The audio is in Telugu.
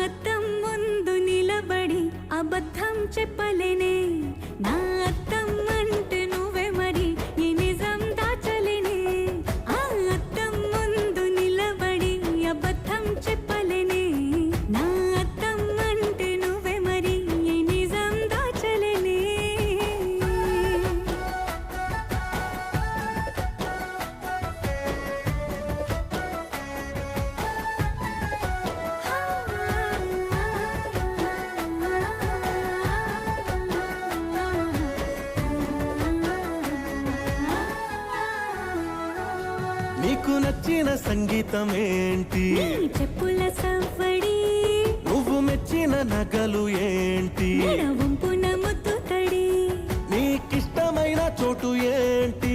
అద్దం ముందు నిలబడి అబద్ధం చెప్పలేనే నా అద్దం అంటే నువ్వే మరి ఈ నిజం దాచలేనే ఆ అద్దం ముందు నిలబడి అబద్ధం చెప్పలేనే నా అద్దం అంటే నువ్వే మరి ఈ నిజం దాచలేనే నీకు నచ్చిన సంగీతం ఏంటి నీ చెప్పుల సవ్వడి నువ్వు మెచ్చిన నగలు ఏంటి వంపున ముద్దు తడి నీకిష్టమైన చోటు ఏంటి